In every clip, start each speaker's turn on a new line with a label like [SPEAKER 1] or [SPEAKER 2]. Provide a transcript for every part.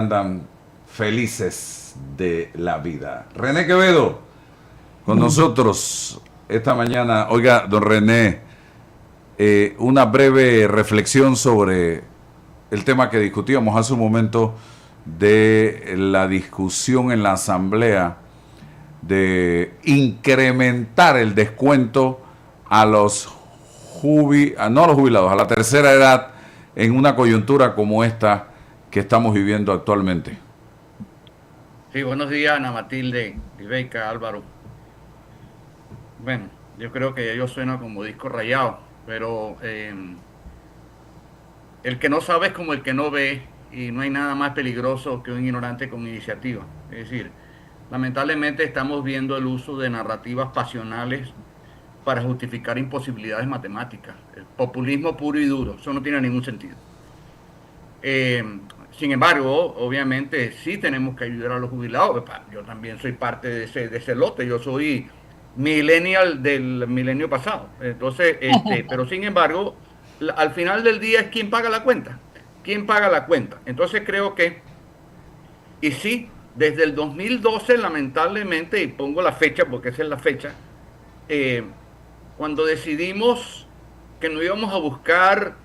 [SPEAKER 1] andan felices de la vida. René Quevedo, con nosotros esta mañana. Oiga, don René, una breve reflexión sobre el tema que discutíamos hace un momento de la discusión en la Asamblea de incrementar el descuento a los no a los jubilados, a la tercera edad en una coyuntura como esta que estamos viviendo actualmente.
[SPEAKER 2] Sí, buenos días, Ana Matilde, Ibeika, Álvaro. Bueno, yo creo que yo sueno como disco rayado, pero el que no sabe es como el que no ve, y no hay nada más peligroso que un ignorante con iniciativa. Es decir, lamentablemente estamos viendo el uso de narrativas pasionales para justificar imposibilidades matemáticas. El populismo puro y duro, eso no tiene ningún sentido. Sin embargo, obviamente sí tenemos que ayudar a los jubilados. Yo también soy parte de ese lote, yo soy millennial del milenio pasado. Entonces, pero sin embargo, al final del día es quién paga la cuenta. ¿Quién paga la cuenta? Entonces creo que, y sí, desde el 2012 lamentablemente, y pongo la fecha porque esa es la fecha, cuando decidimos que no íbamos a buscar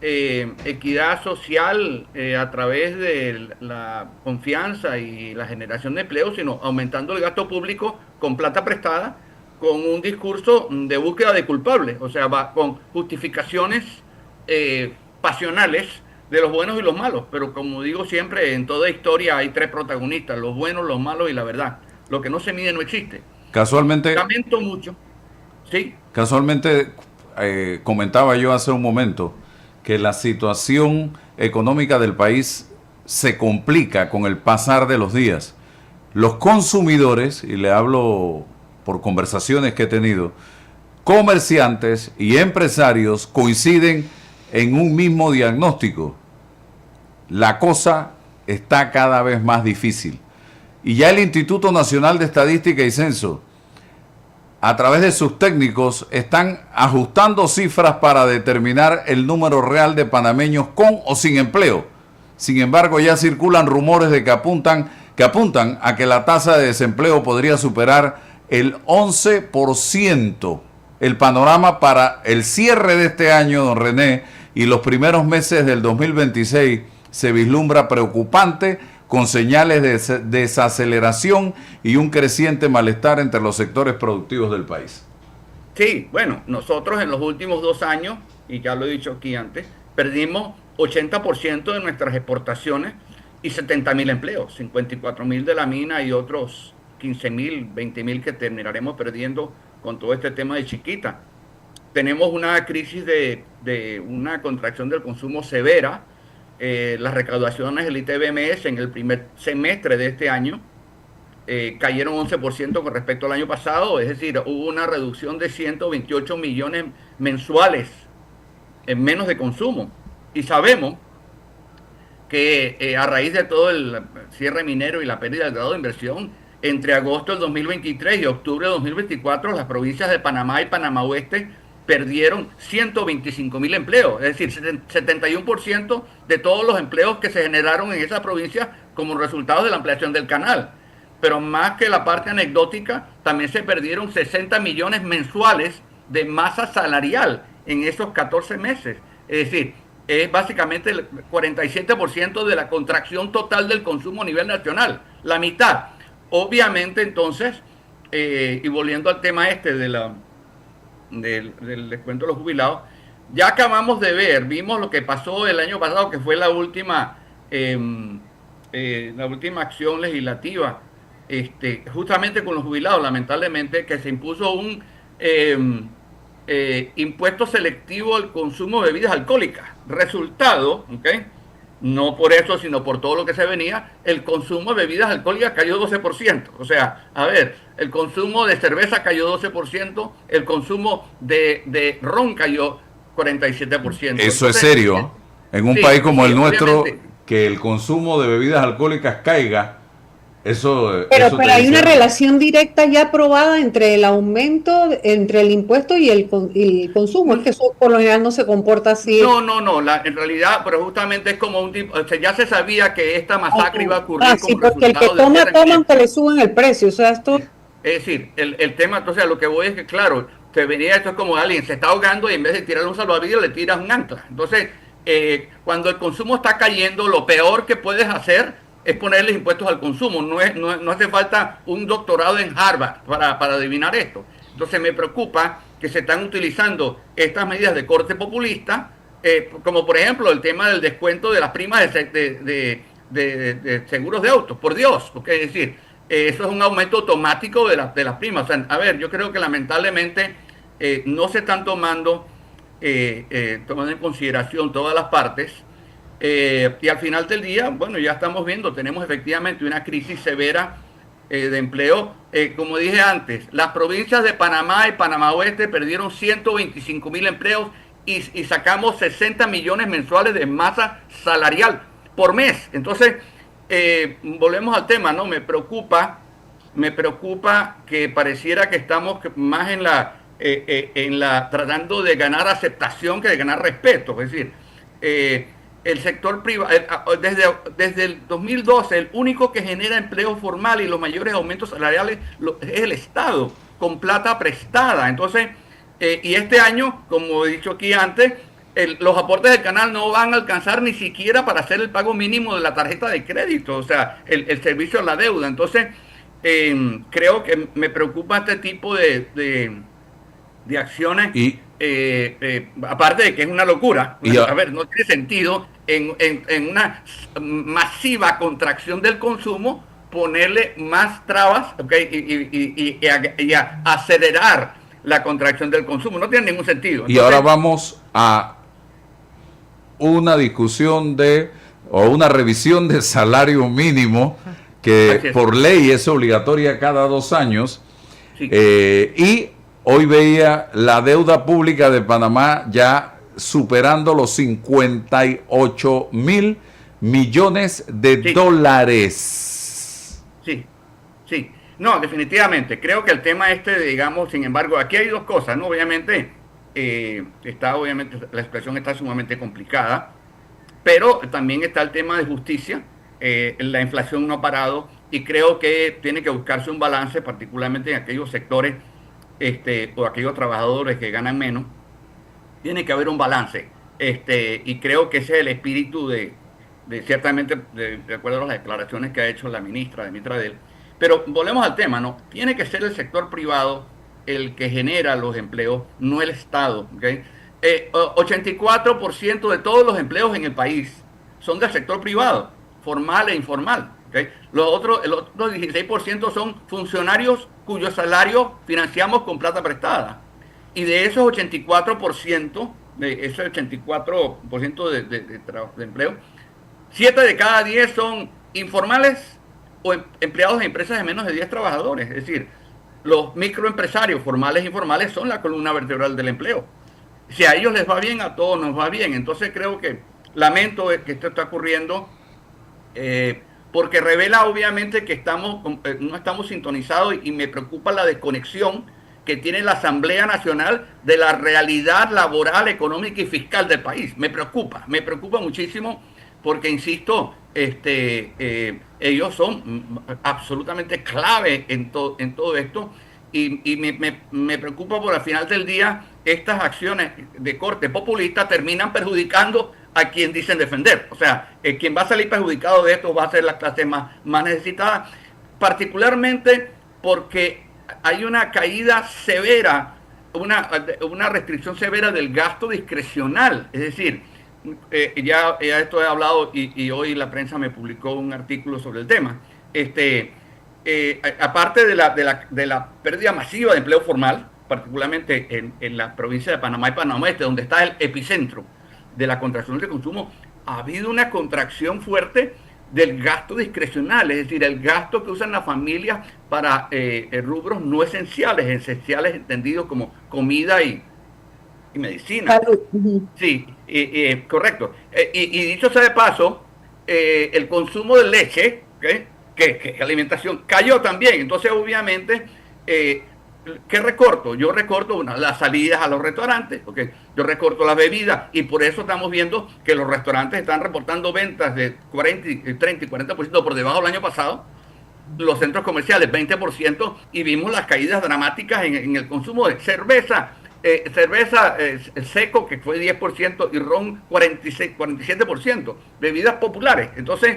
[SPEAKER 2] equidad social a través de la confianza y la generación de empleo, sino aumentando el gasto público con plata prestada, con un discurso de búsqueda de culpables, o sea, va con justificaciones pasionales de los buenos y los malos. Pero como digo siempre, en toda historia hay tres protagonistas: los buenos, los malos y la verdad. Lo que no se mide no existe.
[SPEAKER 1] Casualmente,
[SPEAKER 2] Lamento mucho. Sí.
[SPEAKER 1] Casualmente comentaba yo hace un momento que la situación económica del país se complica con el pasar de los días. Los consumidores, y le hablo por conversaciones que he tenido, comerciantes y empresarios coinciden en un mismo diagnóstico. La cosa está cada vez más difícil. Y ya el Instituto Nacional de Estadística y Censo, a través de sus técnicos, están ajustando cifras para determinar el número real de panameños con o sin empleo. Sin embargo, ya circulan rumores de que apuntan a que la tasa de desempleo podría superar el 11%. El panorama para el cierre de este año, don René, y los primeros meses del 2026 se vislumbra preocupante, con señales de desaceleración y un creciente malestar entre los sectores productivos del país.
[SPEAKER 2] Sí, bueno, nosotros en los últimos 2 años, y ya lo he dicho aquí antes, perdimos 80% de nuestras exportaciones y 70.000 empleos, 54.000 de la mina y otros 15.000, 20.000 que terminaremos perdiendo con todo este tema de Chiquita. Tenemos una crisis de una contracción del consumo severa. Las recaudaciones del ITBMS en el primer semestre de este año cayeron 11% con respecto al año pasado, es decir, hubo una reducción de 128 millones mensuales en menos de consumo. Y sabemos que a raíz de todo el cierre minero y la pérdida del grado de inversión, entre agosto del 2023 y octubre del 2024, las provincias de Panamá y Panamá Oeste perdieron 125.000 empleos, es decir, 71% de todos los empleos que se generaron en esa provincia como resultado de la ampliación del canal. Pero más que la parte anecdótica, también se perdieron 60 millones mensuales de masa salarial en esos 14 meses. Es decir, es básicamente el 47% de la contracción total del consumo a nivel nacional, la mitad. Obviamente, entonces, y volviendo al tema del descuento de los jubilados, ya acabamos de vimos lo que pasó el año pasado, que fue la última acción legislativa, justamente con los jubilados, lamentablemente, que se impuso un impuesto selectivo al consumo de bebidas alcohólicas. Resultado, no por eso, sino por todo lo que se venía, el consumo de bebidas alcohólicas cayó 12%. O sea, a ver, el consumo de cerveza cayó 12%, el consumo de ron cayó 47%.
[SPEAKER 1] Eso es serio. En un país como el nuestro, que el consumo de bebidas alcohólicas caiga Eso
[SPEAKER 3] Pero
[SPEAKER 1] te
[SPEAKER 3] hay
[SPEAKER 1] dice
[SPEAKER 3] una
[SPEAKER 1] algo.
[SPEAKER 3] relación directa ya probada entre el aumento, entre el impuesto y el consumo. Es que eso por lo general no se comporta así.
[SPEAKER 2] No, en realidad, pero justamente es como un tipo, o sea, ya se sabía que esta masacre iba a
[SPEAKER 3] Ah,
[SPEAKER 2] ocurrir
[SPEAKER 3] sí,
[SPEAKER 2] como
[SPEAKER 3] porque el que
[SPEAKER 2] resultado del
[SPEAKER 3] toma,
[SPEAKER 2] cierre
[SPEAKER 3] toma
[SPEAKER 2] inminente.
[SPEAKER 3] aunque le suben el precio. O sea, esto,
[SPEAKER 2] Es decir, el tema, entonces a lo que voy es que, claro, te venía esto es como alguien se está ahogando y en vez de tirarle un salvavidas le tiras un ancla. Entonces, cuando el consumo está cayendo, lo peor que puedes hacer es ponerles impuestos al consumo. No hace falta un doctorado en Harvard para adivinar esto. Entonces me preocupa que se están utilizando estas medidas de corte populista, como por ejemplo el tema del descuento de las primas de seguros de autos. Por Dios, porque es decir, eso es un aumento automático de las primas. O sea, a ver, yo creo que lamentablemente no se están tomando en consideración todas las partes. Y al final del día, bueno, ya estamos viendo, tenemos efectivamente una crisis severa de empleo. Como dije antes, las provincias de Panamá y Panamá Oeste perdieron 125.000 empleos y sacamos 60 millones mensuales de masa salarial por mes. Entonces, volvemos al tema, ¿no? Me preocupa que pareciera que estamos más tratando de ganar aceptación que de ganar respeto. Es decir, el sector privado, desde el 2012, el único que genera empleo formal y los mayores aumentos salariales es el Estado, con plata prestada. Entonces, y este año, como he dicho aquí antes, los aportes del canal no van a alcanzar ni siquiera para hacer el pago mínimo de la tarjeta de crédito, o sea, el servicio a la deuda. Entonces, creo que me preocupa este tipo de acciones,
[SPEAKER 1] Y,
[SPEAKER 2] aparte de que es una locura.
[SPEAKER 1] y,
[SPEAKER 2] A ver, no tiene sentido en una masiva contracción del consumo ponerle más trabas, ¿okay? Y acelerar la contracción del consumo. No tiene ningún sentido.
[SPEAKER 1] y ahora
[SPEAKER 2] Entonces,
[SPEAKER 1] vamos a una discusión o una revisión del salario mínimo que
[SPEAKER 2] así es.
[SPEAKER 1] por ley es obligatoria cada 2 años.
[SPEAKER 2] Sí,
[SPEAKER 1] Y hoy veía la deuda pública de Panamá ya superando los 58.000 millones de
[SPEAKER 2] sí.
[SPEAKER 1] dólares.
[SPEAKER 2] Sí, sí. No, definitivamente. Creo que el tema digamos, sin embargo, aquí hay dos cosas, ¿no? Obviamente, obviamente, la expresión está sumamente complicada, pero también está el tema de justicia. La inflación no ha parado y creo que tiene que buscarse un balance, particularmente en aquellos sectores, o aquellos trabajadores que ganan menos. Tiene que haber un balance. Y creo que ese es el espíritu ciertamente, de acuerdo a las declaraciones que ha hecho la ministra, de Dell. Pero volvemos al tema, ¿no? Tiene que ser el sector privado el que genera los empleos, no el Estado, ¿okay? 84% de todos los empleos en el país son del sector privado, formal e informal, ¿okay? El otro 16% son funcionarios cuyo salario financiamos con plata prestada. Y de esos 84%, de ese 84% de empleo, 7 de cada 10 son informales o empleados de empresas de menos de 10 trabajadores. Es decir, los microempresarios formales e informales son la columna vertebral del empleo. Si a ellos les va bien, a todos nos va bien. Entonces creo que lamento que esto está ocurriendo, porque revela obviamente que no estamos sintonizados, y me preocupa la desconexión que tiene la Asamblea Nacional de la realidad laboral, económica y fiscal del país. Me preocupa muchísimo porque, insisto, ellos son absolutamente clave en todo esto, y me preocupa porque al final del día estas acciones de corte populista terminan perjudicando a quien dicen defender. O sea, quien va a salir perjudicado de esto va a ser la clase más necesitada, particularmente porque hay una caída severa, una restricción severa del gasto discrecional. Es decir, ya esto he hablado, y hoy la prensa me publicó un artículo sobre el tema. Aparte de la pérdida masiva de empleo formal, particularmente en la provincia de Panamá y Panamá Este, donde está el epicentro de la contracción del consumo, ha habido una contracción fuerte del gasto discrecional, es decir, el gasto que usan las familias para rubros no esenciales entendidos como comida y medicina.
[SPEAKER 3] salud. Ujú.
[SPEAKER 2] Sí, correcto. Y dicho sea de paso, el consumo de leche, ¿okay? que alimentación cayó también. Entonces, obviamente, ¿qué recorto? Yo recorto las salidas a los restaurantes, okay. Yo recorto las bebidas y por eso estamos viendo que los restaurantes están reportando ventas de 30 y 40% por debajo del año pasado. Los centros comerciales 20% y vimos las caídas dramáticas en el consumo de cerveza. Cerveza seco, que fue 10%, y ron 47%, bebidas populares. Entonces,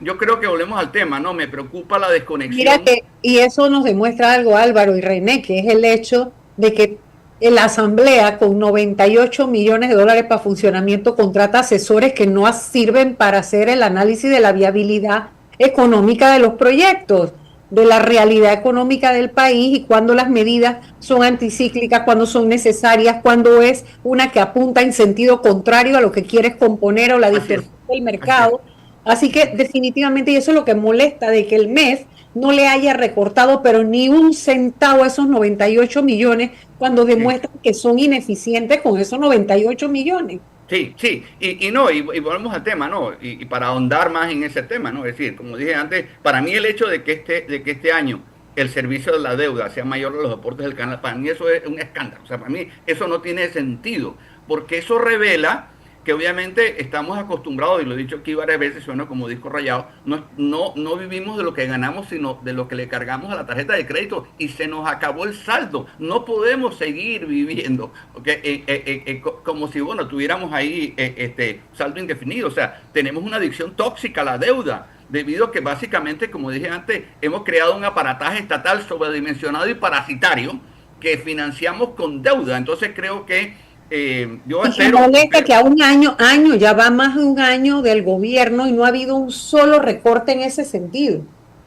[SPEAKER 2] yo creo que volvemos al tema, ¿no? Me preocupa la desconexión.
[SPEAKER 3] Mira que, y eso nos demuestra algo, Álvaro y René, que es el hecho de que la Asamblea, con 98 millones de dólares para funcionamiento, contrata asesores que no sirven para hacer el análisis de la viabilidad económica de los proyectos, de la realidad económica del país y cuando las medidas son anticíclicas, cuando son necesarias, cuando es una que apunta en sentido contrario a lo que quieres componer o la distorsión del mercado. Así que definitivamente, y eso es lo que molesta, de que el MES no le haya recortado pero ni un centavo a esos 98 millones cuando demuestran que son ineficientes con esos 98 millones.
[SPEAKER 2] Sí, sí, y volvemos al tema, ¿no? Y para ahondar más en ese tema, ¿no? Es decir, como dije antes, para mí el hecho de que este año el servicio de la deuda sea mayor a los aportes del canal, para mí eso es un escándalo. O sea, para mí eso no tiene sentido, porque eso revela que obviamente estamos acostumbrados, y lo he dicho aquí varias veces, suena como disco rayado, no vivimos de lo que ganamos, sino de lo que le cargamos a la tarjeta de crédito, y se nos acabó el saldo. No podemos seguir viviendo como si, bueno, tuviéramos ahí saldo indefinido. O sea, tenemos una adicción tóxica a la deuda, debido a que básicamente, como dije antes, hemos creado un aparataje estatal sobredimensionado y parasitario que financiamos con deuda. Entonces creo que yo espero...
[SPEAKER 3] Me molesta que a un año, ya va más de un año del gobierno y no ha habido un solo recorte en ese sentido.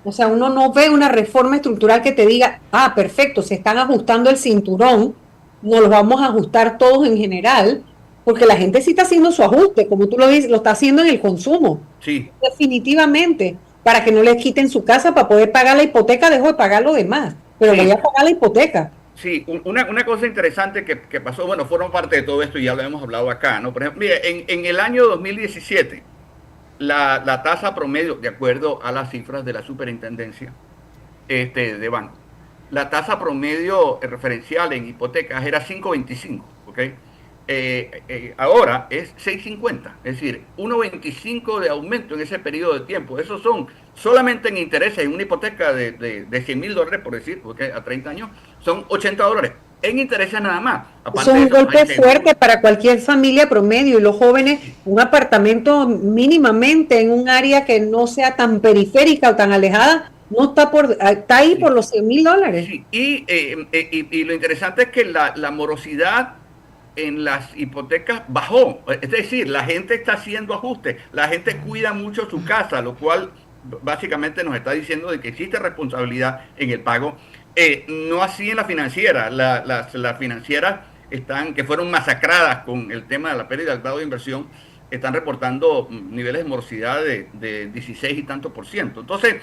[SPEAKER 3] O sea, uno no ve una reforma estructural que te diga, perfecto, se están ajustando el cinturón, nos lo vamos a ajustar todos en general, porque la gente sí está haciendo su ajuste, como tú lo dices, lo está haciendo en el consumo.
[SPEAKER 2] Sí.
[SPEAKER 3] Definitivamente, para que no les quiten su casa para poder pagar la hipoteca, dejo de pagar lo demás, pero
[SPEAKER 2] sí.
[SPEAKER 3] Voy a pagar la hipoteca.
[SPEAKER 2] Sí, una cosa interesante que pasó, bueno, fueron parte de todo esto y ya lo hemos hablado acá, ¿no? Por ejemplo, mire, en el año 2017, la tasa promedio, de acuerdo a las cifras de la superintendencia de banco, la tasa promedio referencial en hipotecas era 5.25, ¿ok? Ahora es 6.50, es decir, 1.25 de aumento en ese periodo de tiempo. Esos son solamente en intereses en una hipoteca de $100,000, por decir, porque a 30 años son $80 en intereses nada más.
[SPEAKER 3] Es un golpe fuerte para cualquier familia promedio, y los jóvenes, un apartamento mínimamente en un área que no sea tan periférica o tan alejada, no está ahí por los $100,000.
[SPEAKER 2] Sí. Y lo interesante es que la morosidad en las hipotecas bajó, es decir, la gente está haciendo ajustes, la gente cuida mucho su casa, lo cual básicamente nos está diciendo de que existe responsabilidad en el pago. No así en la financiera, las financieras que fueron masacradas con el tema de la pérdida del grado de inversión, están reportando niveles de morosidad de 16 y tantos %. Entonces,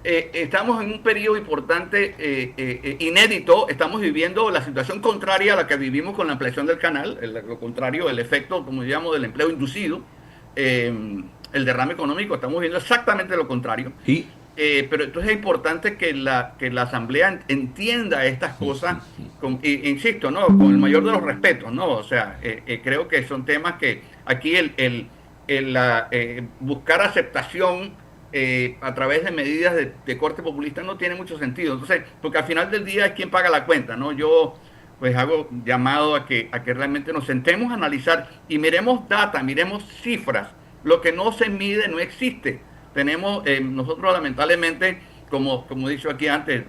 [SPEAKER 2] estamos en un periodo importante, inédito. Estamos viviendo la situación contraria a la que vivimos con la ampliación del canal, lo contrario, el efecto, como llamamos, del empleo inducido, el derrame económico. Estamos viendo exactamente lo contrario. Pero entonces es importante que la Asamblea entienda estas cosas, insisto, ¿no? Con el mayor de los respetos, ¿no? O sea, creo que son temas que aquí buscar aceptación a través de medidas de corte populista no tiene mucho sentido. Entonces, porque al final del día es quien paga la cuenta, ¿no? Yo pues hago llamado a que realmente nos sentemos a analizar y miremos data, miremos cifras. Lo que no se mide no existe. Tenemos, nosotros lamentablemente, como he dicho aquí antes,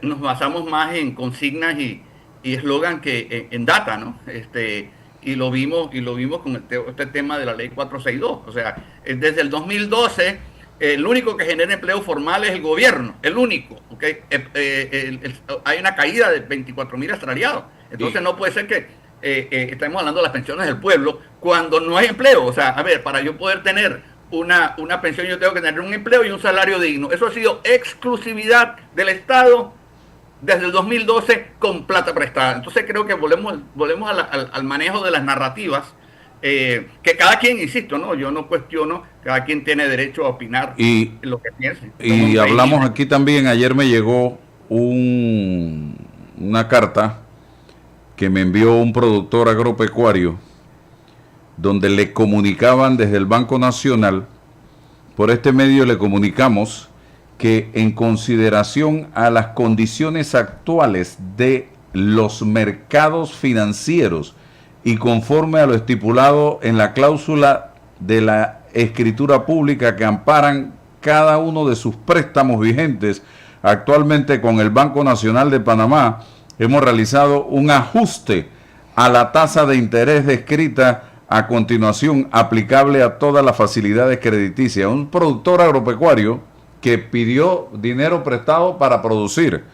[SPEAKER 2] nos basamos más en consignas y eslogan que en data, ¿no? Y lo vimos con este tema de la ley 462. O sea, desde el 2012, el único que genera empleo formal es el gobierno, el único, ¿okay? Hay una caída de 24,000 asalariados. Entonces no puede ser que estemos hablando de las pensiones del pueblo cuando no hay empleo. O sea, a ver, para yo poder tener una pensión, yo tengo que tener un empleo y un salario digno. Eso ha sido exclusividad del Estado desde el 2012 con plata prestada. Entonces creo que volvemos al manejo de las narrativas Que cada quien, insisto, ¿no? Yo no cuestiono, cada quien tiene derecho a opinar lo que piense.
[SPEAKER 1] Y hablamos aquí también, ayer me llegó una carta que me envió un productor agropecuario donde le comunicaban desde el Banco Nacional, por este medio le comunicamos que en consideración a las condiciones actuales de los mercados financieros y conforme a lo estipulado en la cláusula de la escritura pública que amparan cada uno de sus préstamos vigentes actualmente con el Banco Nacional de Panamá, hemos realizado un ajuste a la tasa de interés descrita a continuación, aplicable a todas las facilidades crediticias. Un productor agropecuario que pidió dinero prestado para producir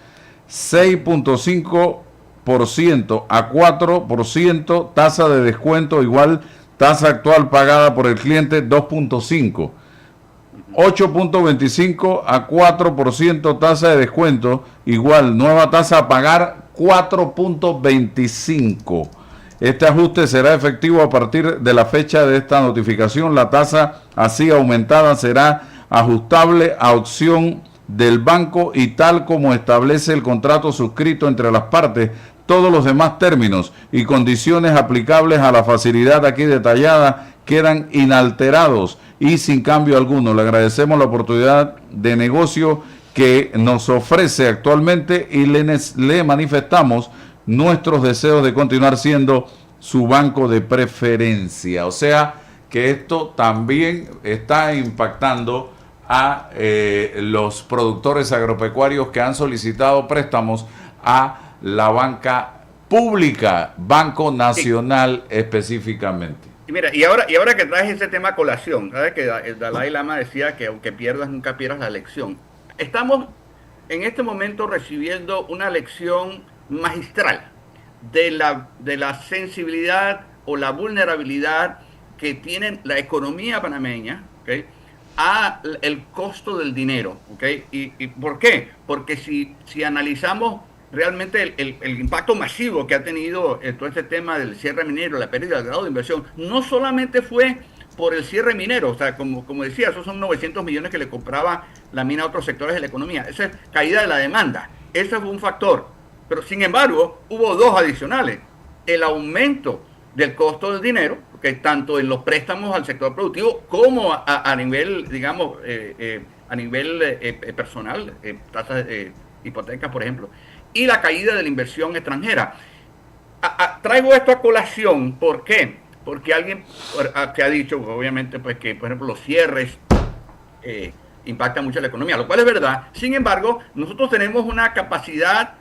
[SPEAKER 1] 6.5% a 4%, tasa de descuento igual, tasa actual pagada por el cliente 2.5%. 8.25 a 4% tasa de descuento, igual, nueva tasa a pagar 4.25. Este ajuste será efectivo a partir de la fecha de esta notificación. La tasa así aumentada será ajustable a opción del banco y tal como establece el contrato suscrito entre las partes. Todos los demás términos y condiciones aplicables a la facilidad aquí detallada quedan inalterados y sin cambio alguno. Le agradecemos la oportunidad de negocio que nos ofrece actualmente y le manifestamos nuestros deseos de continuar siendo su banco de preferencia. O sea que esto también está impactando a los productores agropecuarios que han solicitado préstamos a la banca pública, Banco Nacional específicamente.
[SPEAKER 2] Y mira, y ahora que traes ese tema a colación, ¿sabes? Que el Dalai Lama decía que aunque pierdas, nunca pierdas la lección. Estamos en este momento recibiendo una lección magistral de la sensibilidad o la vulnerabilidad que tiene la economía panameña, ¿okay?, a el costo del dinero, ¿okay? ¿Y por qué? Porque si analizamos realmente el impacto masivo que ha tenido todo este tema del cierre minero, la pérdida del grado de inversión, no solamente fue por el cierre minero, o sea, como decía, esos son 900 millones que le compraba la mina a otros sectores de la economía, esa es caída de la demanda, ese fue un factor, pero sin embargo hubo dos adicionales: el aumento del costo del dinero, que tanto en los préstamos al sector productivo como a nivel, digamos, a nivel personal, tasas de hipotecas, por ejemplo, y la caída de la inversión extranjera. Traigo esto a colación, ¿por qué? Porque alguien que ha dicho, obviamente, pues que, por ejemplo, los cierres impactan mucho la economía, lo cual es verdad. Sin embargo, nosotros tenemos una capacidad,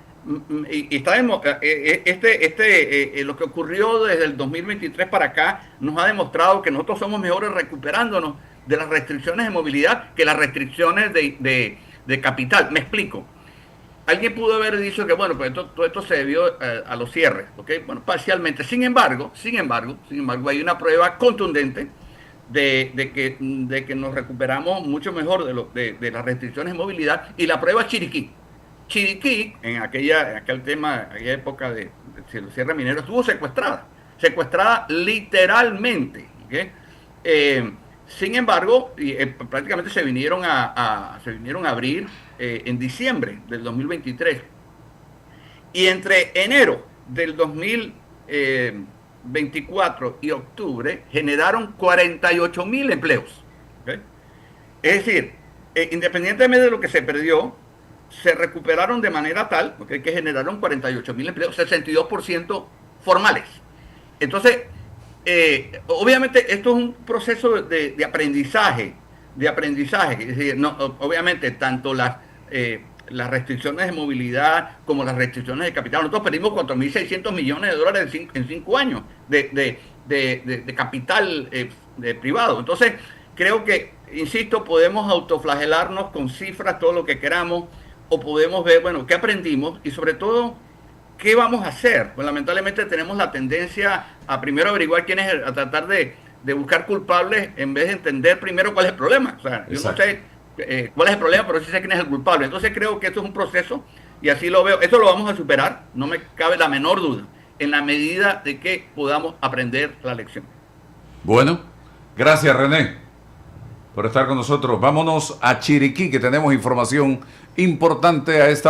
[SPEAKER 2] y sabemos, lo que ocurrió desde el 2023 para acá nos ha demostrado que nosotros somos mejores recuperándonos de las restricciones de movilidad que las restricciones de capital. Me explico. Alguien pudo haber dicho que, bueno, pues todo esto se debió a los cierres, ¿ok? Bueno, parcialmente. Sin embargo, hay una prueba contundente de que nos recuperamos mucho mejor de las restricciones de movilidad, y la prueba es Chiriquí. Chiriquí, en aquella época de los cierres mineros, estuvo secuestrada literalmente, ¿okay? Sin embargo, prácticamente se vinieron a abrir en diciembre del 2023. Y entre enero del 2024 y octubre generaron 48,000 empleos. ¿Okay? Es decir, independientemente de lo que se perdió, se recuperaron de manera tal, ¿okay?, que generaron 48,000 empleos, 62% formales. Entonces, obviamente esto es un proceso de aprendizaje, es decir, no, obviamente tanto las restricciones de movilidad como las restricciones de capital. Nosotros perdimos 4.600 millones de dólares en 5 años de capital privado. Entonces, creo que, insisto, podemos autoflagelarnos con cifras, todo lo que queramos, o podemos ver, bueno, qué aprendimos y sobre todo, ¿qué vamos a hacer? Pues lamentablemente tenemos la tendencia a primero averiguar quién es, a tratar de buscar culpables en vez de entender primero cuál es el problema. O sea, yo no sé cuál es el problema, pero sí sé quién es el culpable. Entonces creo que esto es un proceso y así lo veo. Esto lo vamos a superar, no me cabe la menor duda, en la medida de que podamos aprender la lección.
[SPEAKER 1] Bueno, gracias René por estar con nosotros. Vámonos a Chiriquí, que tenemos información importante a esta